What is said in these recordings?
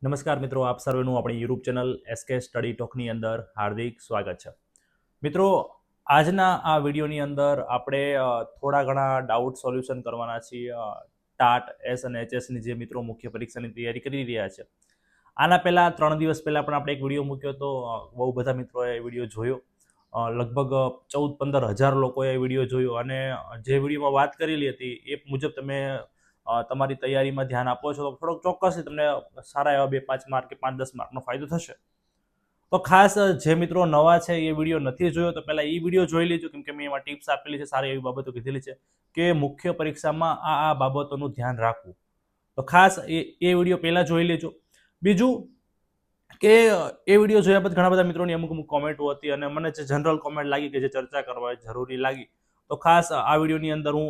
નમસ્કાર મિત્રો, આપ સર્વેનું આપણી યુટ્યુબ ચેનલ એસકે સ્ટડી ટોકની અંદર હાર્દિક સ્વાગત છે. મિત્રો, આજના આ વિડીયોની અંદર આપણે થોડા ઘણા ડાઉટ સોલ્યુશન કરવાના છીએ. ટાટ એસ અને એચએસની જે મિત્રો મુખ્ય પરીક્ષાની તૈયારી કરી રહ્યા છે, આના પહેલાં 3 દિવસ પહેલાં પણ આપણે એક વિડીયો મૂક્યો હતો. બહુ બધા મિત્રોએ એ વિડીયો જોયો. લગભગ 14-15 હજાર લોકોએ એ વિડીયો જોયો અને જે વિડીયોમાં વાત કરેલી હતી એ મુજબ તમે તમારી તૈયારીમાં ધ્યાન આપો છો તો થોડોક ચોક્કસથી તમને સારા એવા 2-5 માર્ક કે 5-10 માર્કનો ફાયદો થશે. તો ખાસ જે મિત્રો નવા છે એ વિડીયો નથી જોયો તો પહેલાં એ વિડીયો જોઈ લેજો, કેમ કે મેં એમાં ટિપ્સ આપેલી છે, સારી એવી બાબતો કીધેલી છે કે મુખ્ય પરીક્ષામાં આ બાબતોનું ધ્યાન રાખવું. તો ખાસ એ વિડીયો પહેલાં જોઈ લેજો. બીજું કે એ વિડીયો જોયા બાદ ઘણા બધા મિત્રોની અમુક કોમેન્ટો હતી અને મને જે જનરલ કોમેન્ટ લાગી કે જે ચર્ચા કરવા જરૂરી લાગી, તો ખાસ આ વિડીયોની અંદર હું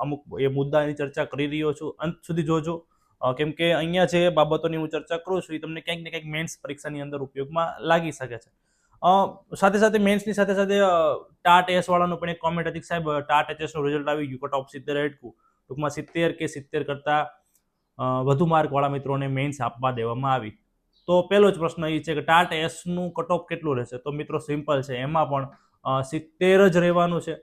અમુક એ મુદ્દાની ચર્ચા કરી રહ્યો છું. અંત સુધી જોજો, કેમ કે અહીંયા જે બાબતોની હું ચર્ચા કરું છું એ તમને ક્યાંક ને ક્યાંક મેન્સ પરીક્ષાની અંદર ઉપયોગમાં લાગી શકે છે. સાથે સાથે મેન્સની સાથે સાથે ટાટ એસ વાળાનો પણ એક કોમેન્ટ હતી કે સાહેબ ટાટ એચએસનું રિઝલ્ટ આવી ગયું, કટ ઓફ 70 અટકું. ટૂંકમાં 70 કે 70 કરતાં વધુ માર્કવાળા મિત્રોને મેન્સ આપવા દેવામાં આવી. તો પહેલો જ પ્રશ્ન એ છે કે ટાટ એસનું કટ ઓફ કેટલું રહેશે? તો મિત્રો સિમ્પલ છે, એમાં પણ 70 જ રહેવાનું છે.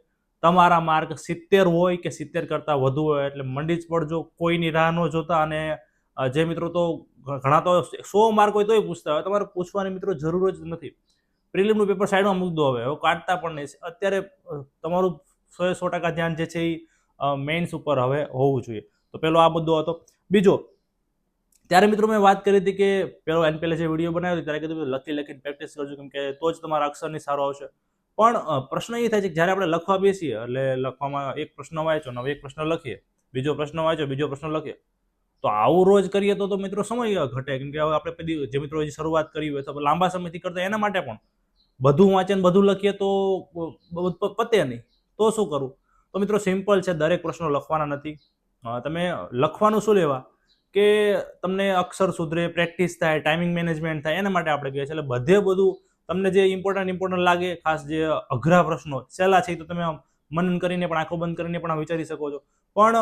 તમારા માર્ક 70 હોય કે 70 કરતાં વધુ હોય એટલે મંડી જ પડજો, કોઈની રાહ ન જોતા. અને જે મિત્રો તો ઘણા તો 100 માર્ક હોય તોય પૂછતા હોય, તમારે પૂછવાની મિત્રો જરૂર જ નથી. પ્રિલિમનું પેપર સાઈડમાં મૂક દો, હવે કાઢતા પણ નહીં. અત્યારે તમારું 100% ધ્યાન જે છે એ મેઇન્સ ઉપર હવે હોવું જોઈએ. તો પહેલો આ મુદ્દો હતો. બીજો, ત્યારે મિત્રો મેં વાત કરી હતી કે પહેલે જે વિડીયો બનાવ્યો ત્યારે કીધું લખીને પ્રેક્ટિસ કરજો, કેમ કે તો જ તમારા અક્ષરની સારો આવશે. પણ પ્રશ્ન એ થાય છે કે જ્યારે આપણે લખવા બેસીએ એટલે લખવામાં એક પ્રશ્ન વાંચો, હવે એક પ્રશ્ન લખીએ, બીજો પ્રશ્ન વાંચો, બીજો પ્રશ્ન લખીએ, તો આવું રોજ કરીએ તો મિત્રો સમય ઘટે. કેમ કે હવે આપણે જે મિત્રો હજી શરૂઆત કરી હોય તો લાંબા સમયથી કરતા એના માટે પણ બધું વાંચે ને બધું લખીએ તો પતે નહીં. તો શું કરવું? તો મિત્રો સિમ્પલ છે, દરેક પ્રશ્નો લખવાના નથી. તમે લખવાનું શું લેવા કે તમને અક્ષર સુધરે, પ્રેક્ટિસ થાય, ટાઈમિંગ મેનેજમેન્ટ થાય, એના માટે આપણે કહીએ છીએ. એટલે બધું તમને જે ઇમ્પોર્ટન્ટ લાગે, ખાસ જે અઘરા પ્રશ્નો સહેલા છે તો તમે મનન કરીને પણ, આંખો બંધ કરીને પણ વિચારી શકો છો. પણ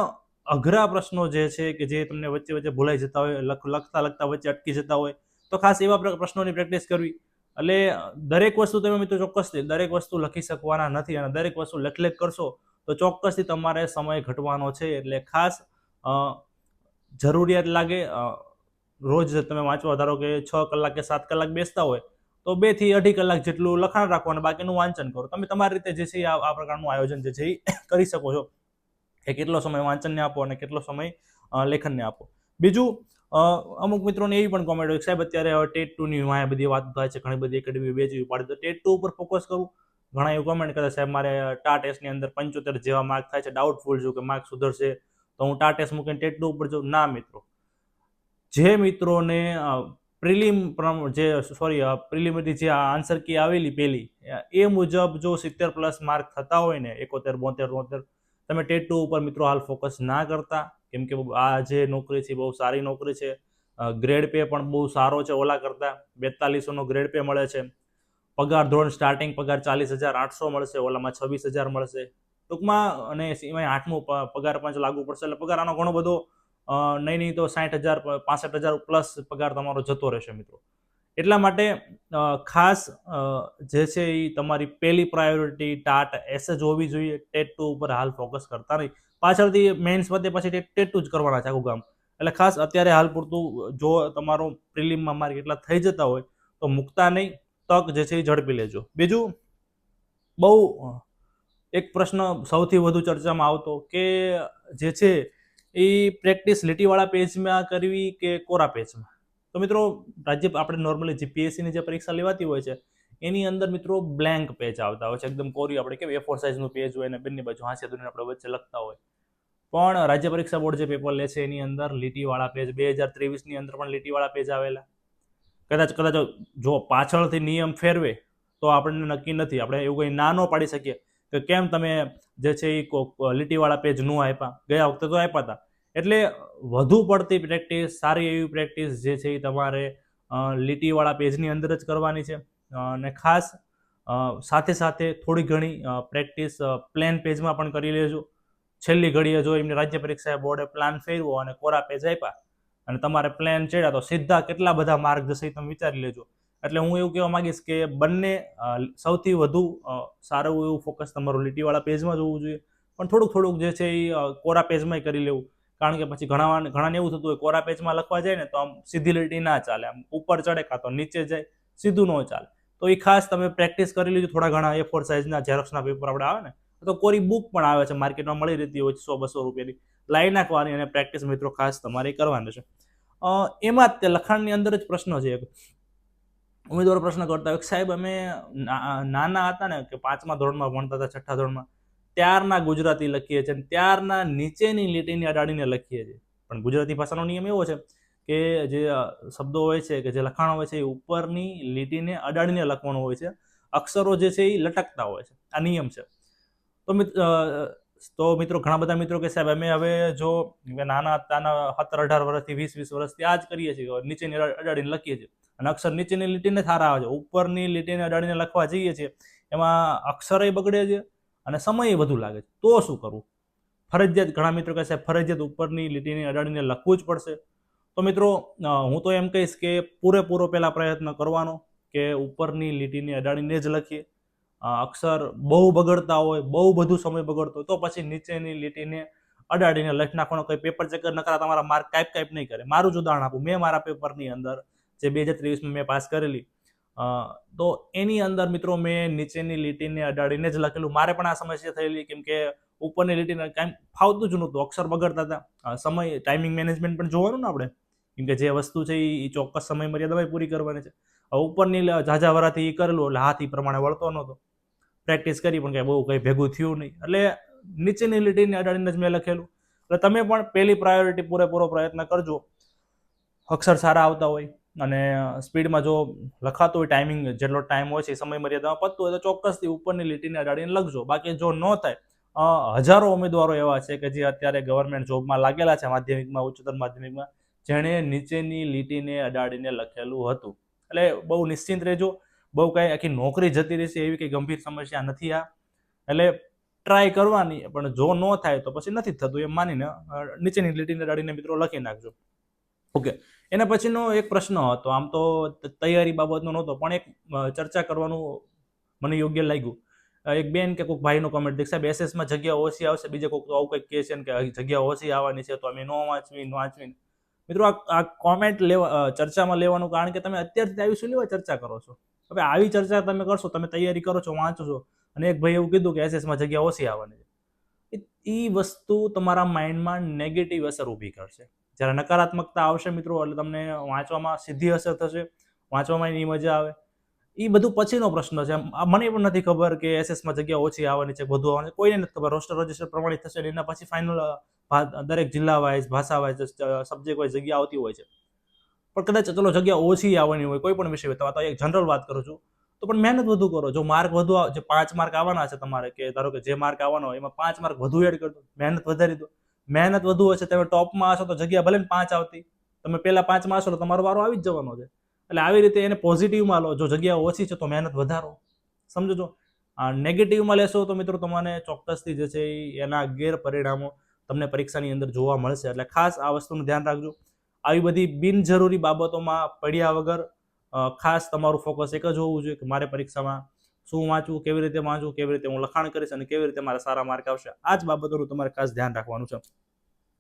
અઘરા પ્રશ્નો જે છે કે જે તમને વચ્ચે ભૂલાઈ જતા હોય, લખતા વચ્ચે અટકી જતા હોય, તો ખાસ એવા પ્રશ્નોની પ્રેક્ટિસ કરવી. એટલે દરેક વસ્તુ તમે મિત્રો ચોક્કસથી દરેક વસ્તુ લખી શકવાના નથી અને દરેક વસ્તુ લેખ કરશો તો ચોક્કસથી તમારે સમય ઘટવાનો છે. એટલે ખાસ જરૂરિયાત લાગે રોજ તમે વાંચવા, ધારો કે 6 કલાક કે 7 કલાક બેસતા હોય તો 2 થી 2.5 કલાક જેટલું લખાણ રાખો અને બાકીનું વાંચન કરો. તમે તમારી રીતે જે છે આ પ્રકારનું આયોજન જે છે એ કરી શકો છો કે કેટલો સમય વાંચનને આપો અને કેટલો સમય લેખનને આપો. બીજું, અમુક મિત્રોને એવી પણ કોમેન્ટ હોય કે સાહેબ અત્યારે ટેટ 2 ની વાંહે બધી વાત થાય છે, ઘણી બધી એકેડમી બેચવી પાડી, તો ટેટ 2 ઉપર ફોકસ કરવું. ઘણા એવું કોમેન્ટ કરે સાહેબ મારે ટાટ એસની અંદર 75 જેવા માર્ક થાય છે, ડાઉટફુલ છું કે માર્ક સુધરશે તો હું ટાટ એસ મૂકીને ટેટ 2 ઉપર જાઉં. ના મિત્રો, જે મિત્રોને પ્રિલિમિનરી જે આન્સર કી આવેલી પહેલી એ મુજબ જો 70+ માર્ક થતા હોય ને, 71, 72, 73, તમે ટેટ 2 ઉપર મિત્રો હાલ ફોકસ ના કરતા. કેમ કે આ જે નોકરી છે બહુ સારી નોકરી છે, ગ્રેડ પે પણ બહુ સારો છે, ઓલા કરતાં 4200નો ગ્રેડ પે મળે છે. પગાર ધોરણ સ્ટાર્ટિંગ પગાર 40,800 મળશે, ઓલામાં 26,000 મળશે ટૂંકમાં. અને એમાં 8મો પગાર પાંચ લાગુ પડશે એટલે પગાર આનો ઘણો બધો નહીં તો 60,000, 65,000 પ્લસ પગાર તમારો જતો રહેશે મિત્રો. એટલા માટે ખાસ જે છે એ તમારી પહેલી પ્રાયોરિટી ટાટ એસ જ હોવી જોઈએ. ટેટ 2 ઉપર હાલ ફોકસ કરતા નહીં, પાછળથી મેન્સ પતે પછી ટેટ 2 જ કરવાના છે આખું કામ. એટલે ખાસ અત્યારે હાલ પૂરતું જો તમારો પ્રિલિમમાં માર્ક એટલા થઈ જતા હોય તો મૂકતા નહીં, તક જે છે એ ઝડપી લેજો. બીજું, બહુ એક પ્રશ્ન સૌથી વધુ ચર્ચામાં આવતો કે જે છે એ પ્રેક્ટિસ લીટીવાળા પેજમાં કરવી કે કોરા પેજમાં. તો મિત્રો આપણે નોર્મલી જીપીએસસીની જે પરીક્ષા લેવાતી હોય છે એની અંદર મિત્રો બ્લેન્ક પેજ આવતા હોય છે, એકદમ કોરી. આપણે કેમ A4 સાઇઝનું પેજ હોય અને બંને બાજુ હાંસિયા દોરીને આપણે વચ્ચે લખતા હોય. પણ રાજ્ય પરીક્ષા બોર્ડ જે પેપર લે છે એની અંદર લીટીવાળા પેજ, 2023ની અંદર પણ લીટીવાળા પેજ આવેલા. કદાચ જો પાછળથી નિયમ ફેરવે તો આપણને નક્કી નથી, આપણે એવું કંઈ ના ન પાડી શકીએ કે કેમ તમે જે છે એ લીટીવાળા પેજ ન આપ્યા, ગયા વખતે તો આપ્યા હતા. એટલે વધુ પડતી પ્રેક્ટિસ, સારી એવી પ્રેક્ટિસ જે છે એ તમારે લીટીવાળા પેજની અંદર જ કરવાની છે. અને ખાસ સાથે થોડી ઘણી પ્રેક્ટિસ પ્લેન પેજમાં પણ કરી લેજો. છેલ્લી ઘડીએ જો એમને રાજ્ય પરીક્ષા બોર્ડે પ્લાન ફેરવો અને કોરા પેજ આપ્યા અને તમારે પ્લેન ચડ્યા તો સીધા કેટલા બધા માર્ક જશે તમે વિચારી લેજો. એટલે હું એવું કહેવા માંગીશ કે બંને સૌથી વધુ સારું એવું ફોકસ તમારું લીટીવાળા પેજમાં જ હોવું જોઈએ, પણ થોડુંક જે છે એ કોરા પેજમાં કરી લેવું. કારણ કે પછી ઘણાને એવું થતું હોય કોરા પેજમાં લખવા જાય ને તો આમ સીધી લીટી ના ચાલે, આમ ઉપર ચડે કાં તો નીચે જાય, સીધું ન ચાલે. તો એ ખાસ તમે પ્રેક્ટિસ કરી લેજો. થોડા ઘણા A4 સાઇઝના ઝેરોક્સના પેપર આપણે આવે ને, તો કોરી બુક પણ આવે છે માર્કેટમાં મળી રહેતી હોય 100-200 રૂપિયાની, લાવી નાખવાની અને પ્રેક્ટિસ મિત્રો ખાસ તમારે કરવાની છે. એમાં જ તે લખાણની અંદર જ પ્રશ્ન છે. ઉમેદવારો પ્રશ્ન કરતા હોય સાહેબ અમે નાના હતા ને કે 5મા ધોરણમાં ભણતા હતા, 6ઠ્ઠા ધોરણમાં, ત્યારના ગુજરાતી લખીએ છીએ, ત્યારના નીચેની લીટીને અડાડીને લખીએ છીએ. પણ ગુજરાતી ભાષાનો નિયમ એવો છે કે જે શબ્દો હોય છે કે જે લખાણો હોય છે એ ઉપરની લીટીને અડાડીને લખવાનું હોય છે. અક્ષરો જે છે એ લટકતા હોય છે. આ નિયમ છે. તો મિત્રો ઘણા બધા મિત્રો કે સાહેબ અમે હવે જો નાના 17-18 વર્ષથી 20-20 વર્ષથી આ જ કરીએ છીએ, નીચેની અડાડીને લખીએ છીએ અને અક્ષર નીચેની લીટીને થારા આવે છે, ઉપરની લીટીને અડાડીને લખવા જઈએ છીએ, એમાં અક્ષરય બગડે છે અને સમય વધુ લાગે છે. તો શું કરવું? ફરજિયાત ઘણા મિત્રો કહે છે ફરજિયાત ઉપરની લીટીને અડાડીને લખવું જ પડશે. તો મિત્રો હું તો એમ કહીશ કે પૂરેપૂરો પહેલા પ્રયત્ન કરવાનો કે ઉપરની લીટીને અડાડીને જ લખીએ. અક્ષર બહુ બગડતા હોય, બહુ બધું સમય બગડતો હોય તો પછી નીચેની લીટીને અડાડીને લખી નાખવાનો. કોઈ પેપર ચેકર નકરા તમારા માર્ક કાંઈ નહીં કરે. મારું જ ઉદાહરણ આપું. મેં મારા પેપરની અંદર જે 2023માં મેં પાસ કરેલી, તો એની અંદર મિત્રો મેં નીચેની લીટીને અડાડીને જ લખેલું. મારે પણ આ સમસ્યા થયેલી કેમ કે ઉપરની લીટીને કાંઈ ફાવતું જ નહોતું, અક્ષર બગડતા હતા. સમય ટાઈમિંગ મેનેજમેન્ટ પણ જોવાનું ને આપણે, કેમ કે જે વસ્તુ છે એ ચોક્કસ સમય મર્યાદામાં પૂરી કરવાની છે. ઉપરની ઝાઝાવાળાથી એ કરેલું એટલે હાથ એ પ્રમાણે વળતો નહોતો. પ્રેક્ટિસ કરી પણ કંઈ બહુ કંઈ ભેગું થયું નહીં. એટલે નીચેની લીટીને અડાડીને જ મેં લખેલું. એટલે તમે પણ પહેલી પ્રાયોરિટી પૂરેપૂરો પ્રયત્ન કરજો. અક્ષર સારા આવતા હોય અને સ્પીડમાં જો લખાતું હોય, ટાઈમિંગ જેટલો ટાઈમ હોય છે એ સમય મર્યાદામાં પતતું હોય તો ચોક્કસથી ઉપરની લીટીને અડાડીને લખજો. બાકી જો ન થાય, હજારો ઉમેદવારો એવા છે કે જે અત્યારે ગવર્મેન્ટ જોબમાં લાગેલા છે, માધ્યમિકમાં, ઉચ્ચતર માધ્યમિકમાં, જેણે નીચેની લીટીને અડાડીને લખેલું હતું. એટલે બહુ નિશ્ચિંત રહેજો. બહુ કાંઈ આખી નોકરી જતી રહેશે એવી કંઈ ગંભીર સમસ્યા નથી આ. એટલે ટ્રાય કરવાની, પણ જો ન થાય તો પછી નથી થતું એમ માનીને નીચેની લીટીને અડાડીને મિત્રો લખી નાખજો. ઓકે. એના પછીનો એક પ્રશ્ન હતો, આમ તો તૈયારી બાબતનો નહોતો પણ એક ચર્ચા કરવાનું મને યોગ્ય લાગ્યું. એક બેન કે કોઈક ભાઈનો કમેન્ટ દેખ સાહેબ એસએસમાં જગ્યા ઓછી આવશે, બીજે કોઈક આવું કંઈક કહે છે કે જગ્યા ઓછી આવવાની છે તો અમે ન વાંચવી. મિત્રો આ કોમેન્ટ ચર્ચામાં લેવાનું કારણ કે તમે અત્યારથી આવી શું લેવા ચર્ચા કરો છો? હવે આવી ચર્ચા તમે કરશો, તમે તૈયારી કરો છો, વાંચો છો અને એક ભાઈ એવું કીધું કે એસએસમાં જગ્યા ઓછી આવવાની છે, એ વસ્તુ તમારા માઇન્ડમાં નેગેટિવ અસર ઊભી કરશે. જ્યારે નકારાત્મકતા આવશે મિત્રો એટલે તમને વાંચવામાં સીધી અસર થશે, વાંચવામાં એની મજા આવે. એ બધું પછીનો પ્રશ્ન છે. મને પણ નથી ખબર કે એસએસમાં જગ્યા ઓછી આવવાની છે, બધું આવવાની, કોઈને નથી ખબર. રોસ્ટર રજિસ્ટર પ્રમાણિત થશે એના પછી ફાઇનલ દરેક જિલ્લા વાઇઝ, ભાષા વાઇઝ, સબ્જેક્ટ વાઇઝ જગ્યા આવતી હોય છે. પણ કદાચ ચલો જગ્યા ઓછી આવવાની હોય કોઈ પણ વિષય હોય, તો એક જનરલ વાત કરું છું, તો પણ મહેનત વધુ કરો. જો માર્ક વધુ જે 5 માર્ક આવવાના છે તમારે, કે ધારો કે જે માર્ક આવવાનો હોય એમાં 5 માર્ક વધુ એડ કરજો, મહેનત વધારી દો. મહેનત વધુ હશે, તમે ટોપમાં હશો તો જગ્યા ભલે 5 આવતી, તમે પહેલા 5માં હશો તો તમારો વારો આવી જ જવાનો છે. એટલે આવી રીતે એને પોઝિટિવમાં લો. જો જગ્યા ઓછી છે તો મહેનત વધારો, સમજો છો. નેગેટિવમાં લેશો તો મિત્રો તમને ચોક્કસથી જે છે એના ગેરપરિણામો તમને પરીક્ષાની અંદર જોવા મળશે. એટલે ખાસ આ વસ્તુનું ધ્યાન રાખજો. આવી બધી બિનજરૂરી બાબતોમાં પડ્યા વગર ખાસ તમારું ફોકસ એક જ હોવું જોઈએ કે મારે પરીક્ષામાં શું વાંચવું, કેવી રીતે વાંચવું, કેવી રીતે હું લખાણ કરીશ અને કેવી રીતે મારા સારા માર્ક આવશે. આ જ બાબતોનું તમારે ખાસ ધ્યાન રાખવાનું છે.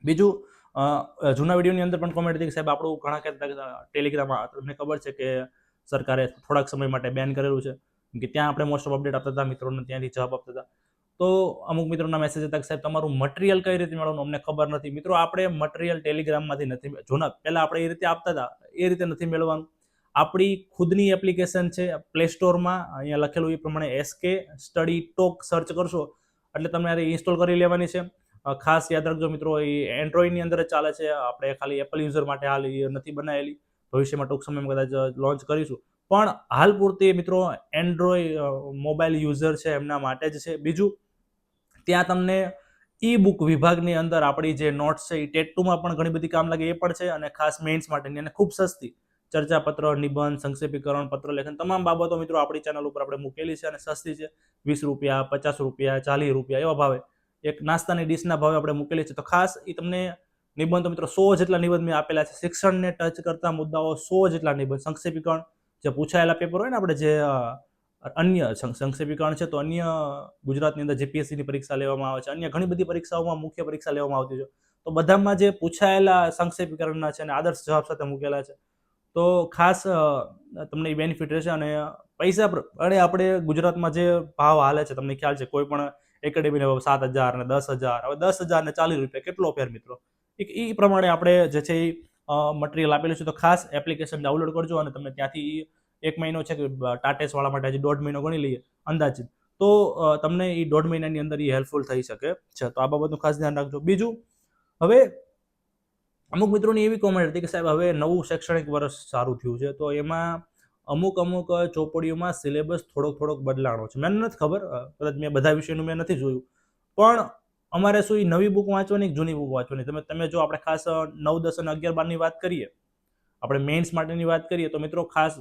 બીજું, જૂના વિડીયોની અંદર પણ કોમેન્ટ હતી કે સાહેબ આપણું ઘણા કહેતા ટેલિગ્રામમાં તમને ખબર છે કે સરકારે થોડાક સમય માટે બેન કરેલું છે, કે ત્યાં આપણે મોસ્ટ ઓફ અપડેટ આપતા હતા મિત્રોને, ત્યાંથી જવાબ આપતા હતા. તો અમુક મિત્રોના મેસેજ હતા કે સાહેબ તમારું મટીરિયલ કઈ રીતે મેળવવાનું અમને ખબર નથી. મિત્રો આપણે મટીરિયલ ટેલિગ્રામમાંથી નથી, પહેલા આપણે એ રીતે આપતા હતા એ રીતે નથી મેળવવાનું. આપણી ખુદની એપ્લિકેશન છે પ્લે સ્ટોરમાં, અહીંયા લખેલું એ પ્રમાણે SK સ્ટડી ટોક સર્ચ કરશો એટલે તમને ઇન્સ્ટોલ કરી લેવાની છે. ખાસ યાદ રાખજો મિત્રો, એ એન્ડ્રોઈડની અંદર જ ચાલે છે. આપણે ખાલી એપલ યુઝર માટે હાલ એ નથી બનાવેલી, ભવિષ્યમાં ટૂંક સમયમાં કદાચ લોન્ચ કરીશું. પણ હાલ પૂરતી મિત્રો એન્ડ્રોઈડ મોબાઈલ યુઝર છે એમના માટે જ છે. બીજું, ત્યાં તમને ઈ બુક વિભાગની અંદર આપણી જે નોટ્સ છે એ ટેટ 2માં પણ ઘણી બધી કામ લાગે એ પણ છે, અને ખાસ મેઇન્સ માટેની અને ખૂબ સસ્તી ચર્ચાપત્ર, નિબંધ, સંક્ષેપીકરણ, પત્રલેખન તમામ બાબતો મિત્રો આપણી ચેનલ ઉપર આપણે મૂકેલી છે અને સસ્તી છે. 20 રૂપિયા, 50 રૂપિયા, 40 રૂપિયા એવા ભાવે, એક નાસ્તાની ડીશના ભાવે આપણે મૂકેલી છે. તો ખાસ એ તમને નિબંધ તો મિત્રો 100 જેટલા નિબંધ મેં આપેલા છે. શિક્ષણને ટચ કરતા મુદ્દાઓ 100 જેટલા નિબંધ. સંક્ષેપીકરણ જે પૂછાયેલા પેપર હોય ને આપણે જે અન્ય સંક્ષેપીકરણ છે તો અન્ય ગુજરાતની અંદર જીપીએસસીની પરીક્ષા લેવામાં આવે છે, અન્ય ઘણી બધી પરીક્ષાઓમાં મુખ્ય પરીક્ષા લેવામાં આવતી છે, તો બધામાં જે પૂછાયેલા સંક્ષેપીકરણના છે અને આદર્શ જવાબ સાથે મૂકેલા છે, તો ખાસ તમને એ બેનિફિટ રહેશે. અને પૈસા અને આપણે ગુજરાતમાં જે ભાવ હાલે છે તમને ખ્યાલ છે, કોઈ પણ એકેડેમીને 7,000 અને 10,000, હવે 10,000 ને 40 રૂપિયા કેટલો ફેર મિત્રો. એ પ્રમાણે આપણે જે છે એ મટીરિયલ આપેલું છે, તો ખાસ એપ્લિકેશન ડાઉનલોડ કરજો અને તમને ત્યાંથી 1 મહિનો છે કે ટાટેસ વાળા માટે હજી 1.5 મહિનો ગણી લઈએ અંદાજિત, તો તમને એ 1.5 મહિનાની અંદર એ હેલ્પફુલ થઈ શકે છે. તો આ બાબતનું ખાસ ધ્યાન રાખજો. બીજું, હવે અમુક મિત્રોની એવી કોમેન્ટ હતી કે સાહેબ હવે નવું શૈક્ષણિક વર્ષ સારું થયું છે, તો એમાં અમુક ચોપડીઓમાં સિલેબસ થોડોક બદલાણો છે. મને નથી ખબર, કદાચ મેં બધા વિષયનું મેં નથી જોયું, પણ અમારે શું એ નવી બુક વાંચવાની જૂની બુક વાંચવાની? તમે જો આપણે ખાસ 9, 10 અને 11, 12ની વાત કરીએ, આપણે મેઇન્સ માટેની વાત કરીએ, તો મિત્રો ખાસ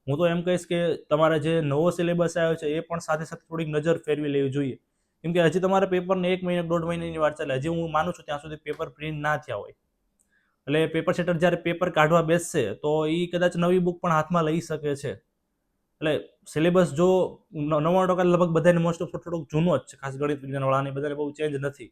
હું તો એમ કહીશ કે તમારે જે નવો સિલેબસ આવ્યો છે એ પણ સાથે થોડીક નજર ફેરવી લેવી જોઈએ. કેમ કે હજી તમારે પેપરને 1 મહિને 1.5 મહિનાની વાત ચાલે, હજી હું માનું છું ત્યાં સુધી પેપર પ્રિન્ટ ના થયા હોય. એટલે પેપર સેટર જ્યારે પેપર કાઢવા બેસશે તો એ કદાચ નવી બુક પણ હાથમાં લઈ શકે છે. એટલે સિલેબસ જો 99% લગભગ બધાને મોસ્ટ ઓફ થોડોક જૂનો જ છે, ખાસ ગણિત વિજ્ઞાનવાળાને બધાને બહુ ચેન્જ નથી.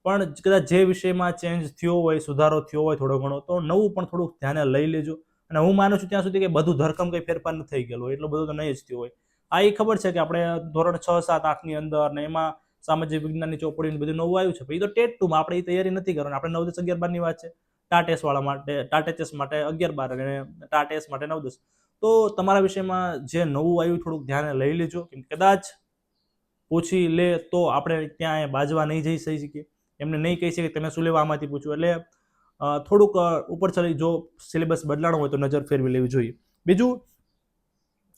પણ કદાચ જે વિષયમાં ચેન્જ થયો હોય, સુધારો થયો હોય થોડો ઘણો, તો નવું પણ થોડુંક ધ્યાને લઈ લેજો. અને હું માનું છું ત્યાં સુધી કે બધું ધરખમ કંઈ ફેરફાર નથી થઈ ગયેલો, એટલું બધું તો નહીં જ થયું હોય. આ એ ખબર છે કે આપણે ધોરણ 6, 7, 8ની અંદર ને એમાં સામાજિક વિજ્ઞાનની ચોપડીને બધું નવું આવ્યું છે, પણ એ તો ટેટ 2માં આપણે એ તૈયારી નથી કરવાની. આપણે 9, 10, 11, 12ની વાત છે. ટાટેસ વાળા માટે, ટાટેસ માટે 11, 12 અને ટાટેસ માટે 9, 10. તો તમારા વિષયમાં જે નવું આવ્યું થોડુંક ધ્યાને લઈ લેજો, કેમ કદાચ પૂછી લે તો આપણે ત્યાં બાજવા નહીં જઈ શકીએ, એમને નહીં કહી શકીએ તમે શું લેવા આમાંથી પૂછ્યું. એટલે થોડુંક ઉપર ચડી, જો સિલેબસ બદલાણો હોય તો નજર ફેરવી લેવી જોઈએ. બીજું,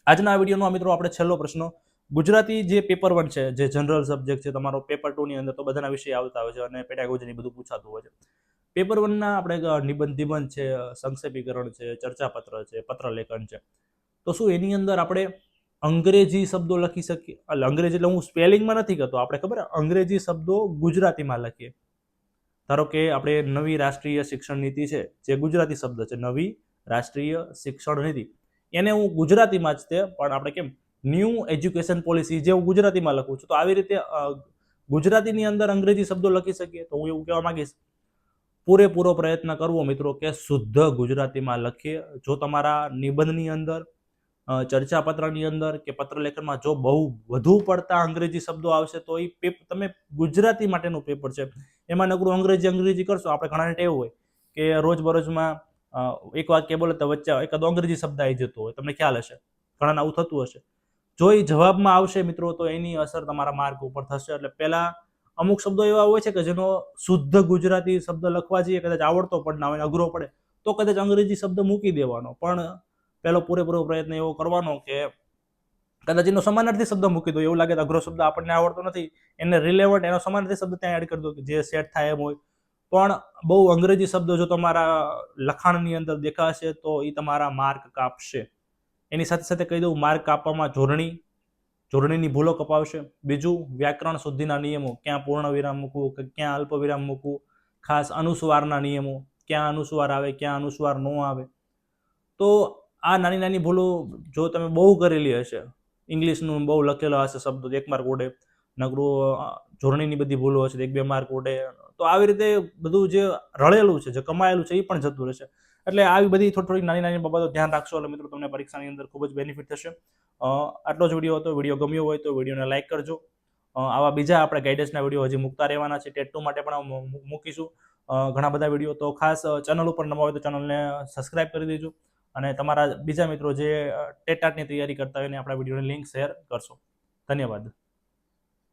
આજના વિડીયોનો મિત્રો આપણે છેલ્લો પ્રશ્ન, ગુજરાતી જે પેપર 1 છે, જે જનરલ સબ્જેક્ટ છે તમારો, પેપર 2ની અંદર તો બધાના વિષય આવતા હોય છે અને પેડાગોજીની બધું પૂછાતું હોય છે. પેપર 1ના આપણે નિબંધ છે, સંક્ષેપીકરણ છે, ચર્ચાપત્ર છે, પત્રલેખન છે, તો શું એની અંદર આપણે અંગ્રેજી શબ્દો લખી શકીએ? એટલે અંગ્રેજી એટલે હું સ્પેલિંગમાં નથી કહેતો, આપણે ખબર અંગ્રેજી શબ્દો ગુજરાતીમાં લખીએ. ધારો કે આપણે નવી રાષ્ટ્રીય શિક્ષણ નીતિ છે, જે ગુજરાતી શબ્દ છે, નવી રાષ્ટ્રીય શિક્ષણ નીતિ, એને હું ગુજરાતીમાં જ તે પણ આપણે કેમ ન્યૂ એજ્યુકેશન પોલિસી જે હું ગુજરાતીમાં લખું છું, તો આવી રીતે ગુજરાતીની અંદર અંગ્રેજી શબ્દો લખી શકીએ. તો હું એવું કહેવા માંગીશ, પૂરેપૂરો પ્રયત્ન કરવો મિત્રો કે શુદ્ધ ગુજરાતીમાં લખીએ. જો તમારા નિબંધની અંદર, ચર્ચાપત્રની અંદર કે પત્રલેખનમાં જો બહુ વધુ પડતા અંગ્રેજી શબ્દો આવશે તો એ તમે ગુજરાતી માટેનું પેપર છે, એમાં નકરું અંગ્રેજી કરશો. આપણે ઘણાને ટેવ હોય કે રોજબરોજમાં એક વાક્ય બોલે તો વચ્ચે એકાદો અંગ્રેજી શબ્દ આવી જતો હોય, તમને ખ્યાલ હશે, ઘણાને આવું થતું હશે. જો એ જવાબમાં આવશે મિત્રો તો એની અસર તમારા માર્ક ઉપર થશે. એટલે પહેલા અમુક શબ્દો એવા હોય છે કે જેનો શુદ્ધ ગુજરાતી શબ્દ લખવા જઈએ, કદાચ આવડતો પણ ના હોય, અઘરો પડે, તો કદાચ અંગ્રેજી શબ્દ મૂકી દેવાનો. પણ પહેલો પૂરેપૂરો પ્રયત્ન એવો કરવાનો કે કદાચ એનો સમાનાર્થી શબ્દ મૂકી દો, એવું લાગે તો અઘરો શબ્દ આપણને આવડતો નથી, એને રિલેવન્ટ એનો સમાનાર્થી શબ્દ ત્યાં એડ કરી દો કે જે સેટ થાય એમ હોય. પણ બહુ અંગ્રેજી શબ્દો જો તમારા લખાણની અંદર દેખાશે તો એ તમારા માર્ક કાપશે. એની સાથે સાથે કહી દઉં, માર્ક કાપવામાં જોડણીની ભૂલો કપાવશે. બીજું, વ્યાકરણ શુદ્ધિના નિયમો, ક્યાં પૂર્ણ વિરામ મૂકવું કે ક્યાં અલ્પ વિરામ મૂકવું, ખાસ અનુસ્વારના નિયમો, ક્યાં અનુસ્વાર આવે ક્યાં અનુસ્વાર ન આવે. તો આ નાની નાની ભૂલો જો તમે બહુ કરેલી હશે, ઇંગ્લિશનું બહુ લખેલો હશે શબ્દો, 1 માર્ક ઉડે, નકરું જોડણીની બધી ભૂલો હશે 1-2 માર્ક ઉડે. તો આવી રીતે બધું જે રળેલું છે, જે કમાયેલું છે, એ પણ જતું રહેશે. એટલે આવી બધી થોડી નાની નાની બાબતો ધ્યાન રાખશો એટલે મિત્રો તમને પરીક્ષાની અંદર ખૂબ જ બેનિફિટ થશે. આટલો જ વિડીયો હતો. વિડીયો ગમ્યો હોય તો વિડીયોને લાઇક કરજો. આવા બીજા આપણે ગાઈડન્સના વિડીયો હજી મૂકતા રહેવાના છે. ટેટ 2 માટે પણ મૂકીશું ઘણા બધા વિડીયો. તો ખાસ ચેનલ ઉપર નવા હોય તો ચેનલને સબસ્ક્રાઇબ કરી દેજો અને તમારા બીજા મિત્રો જે ટેટાટની તૈયારી કરતા હોય એને આપણા વિડીયોની લિંક શેર કરશો. ધન્યવાદ.